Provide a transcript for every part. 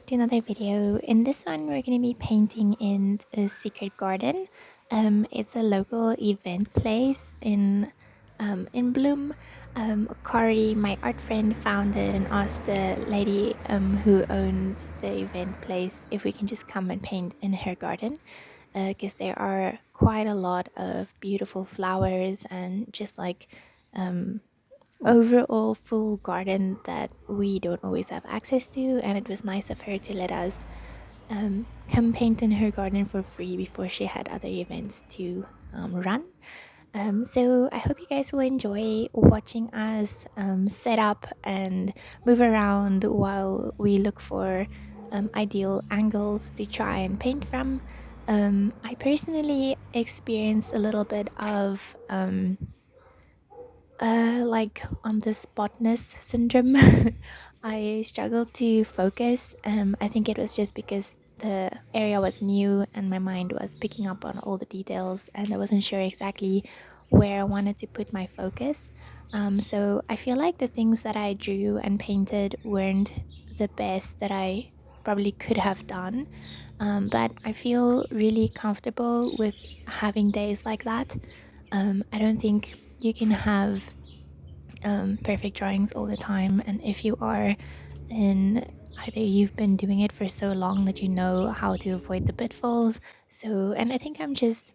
back to another video. In this one, we're going to be painting in a secret garden. It's a local event place in Bloom. Kari, my art friend, found it and asked the lady who owns the event place if we can just come and paint in her garden. Because there are quite a lot of beautiful flowers and just like um, overall full garden that we don't always have access to, and it was nice of her to let us come paint in her garden for free before she had other events to run. So I hope you guys will enjoy watching us set up and move around while we look for ideal angles to try and paint from. I personally experienced a little bit of like on the spotness syndrome. I struggled to focus. I think it was just because the area was new and my mind was picking up on all the details and I wasn't sure exactly where I wanted to put my focus. So I feel like the things that I drew and painted weren't the best that I probably could have done. But I feel really comfortable with having days like that. I don't think you can have perfect drawings all the time, and if you are, then either you've been doing it for so long that you know how to avoid the pitfalls. So, and I think I'm just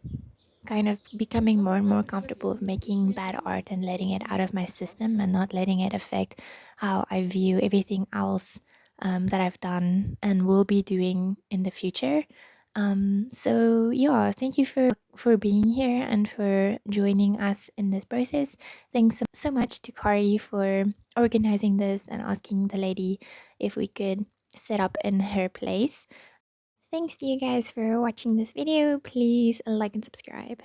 kind of becoming more and more comfortable of making bad art and letting it out of my system and not letting it affect how I view everything else that I've done and will be doing in the future. So yeah, thank you for being here and for joining us in this process. Thanks so much to Kari for organizing this and asking the lady if we could set up in her place. Thanks to you guys for watching this video. Please like and subscribe.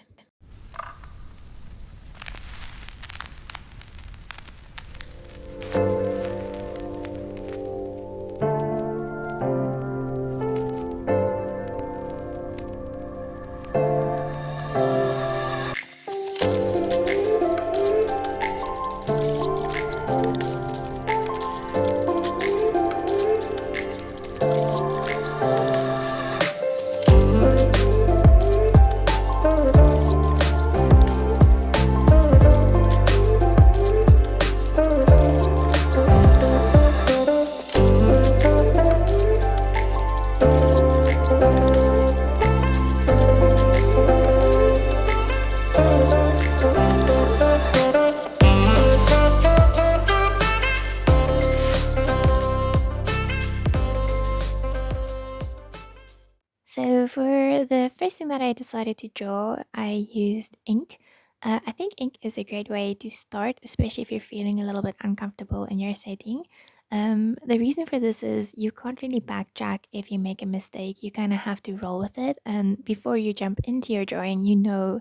So for the first thing that I decided to draw, I used ink. I think ink is a great way to start, especially if you're feeling a little bit uncomfortable in your setting. The reason for this is you can't really backtrack if you make a mistake. You kind of have to roll with it. And before you jump into your drawing, you know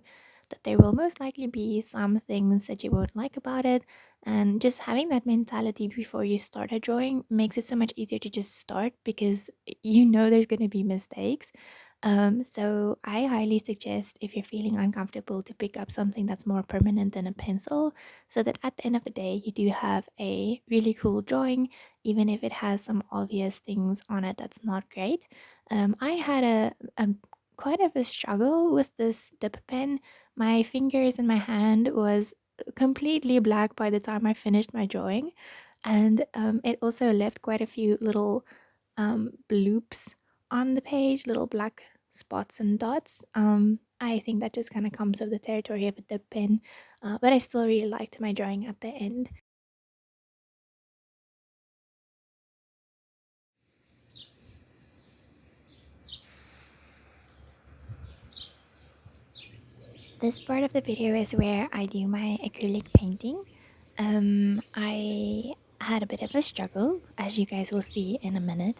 that there will most likely be some things that you won't like about it. And just having that mentality before you start a drawing makes it so much easier to just start because you know there's going to be mistakes. So I highly suggest if you're feeling uncomfortable to pick up something that's more permanent than a pencil so that at the end of the day you do have a really cool drawing, even if it has some obvious things on it that's not great. I had a quite of a struggle with this dip pen. My fingers and my hand was completely black by the time I finished my drawing, and it also left quite a few little bloops on the page, little black spots and dots. I think that just kind of comes with the territory of a dip pen, but I still really liked my drawing at the end. This part of the video is where I do my acrylic painting. I had a bit of a struggle, as you guys will see in a minute,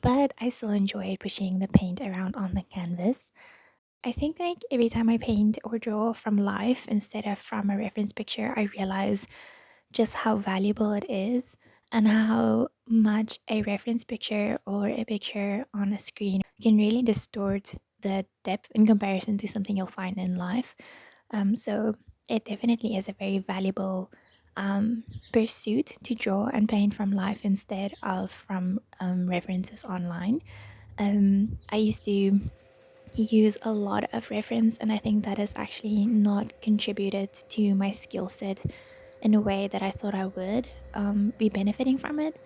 but I still enjoyed pushing the paint around on the canvas. I think like every time I paint or draw from life instead of from a reference picture, I realize just how valuable it is and how much a reference picture or a picture on a screen can really distort the depth in comparison to something you'll find in life. So it definitely is a very valuable pursuit to draw and paint from life instead of from references online. I used to use a lot of reference, and I think that has actually not contributed to my skill set in a way that I thought I would be benefiting from it.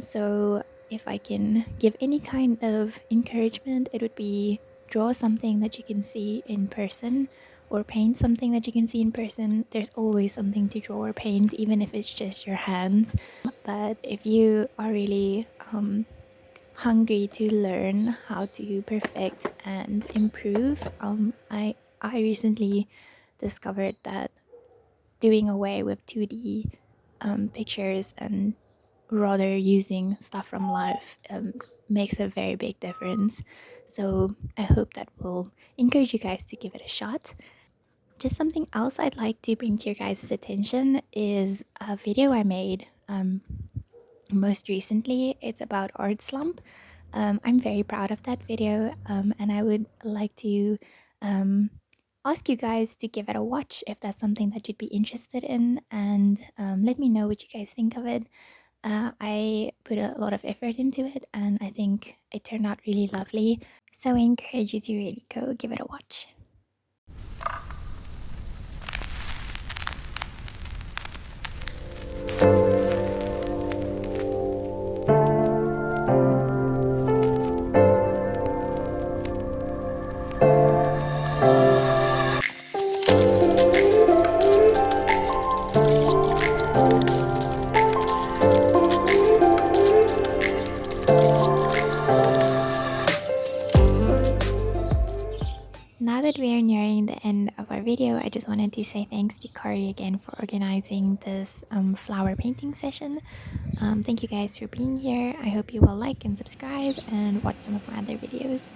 So if I can give any kind of encouragement, it would be draw something that you can see in person or paint something that you can see in person. There's always something to draw or paint, even if it's just your hands. But if you are really hungry to learn how to perfect and improve, I recently discovered that doing away with 2D pictures and rather using stuff from life makes a very big difference. So I hope that will encourage you guys to give it a shot. Just something else I'd like to bring to your guys' attention is a video I made most recently. It's about art slump. I'm very proud of that video, and I would like to um, ask you guys to give it a watch if that's something that you'd be interested in, and let me know what you guys think of it. I put a lot of effort into it, and I think it turned out really lovely. So I encourage you to really go give it a watch. Now that we are nearing the end of our video, I just wanted to say thanks to Kari again for organizing this flower painting session. Thank you guys for being here. I hope you will like and subscribe and watch some of my other videos.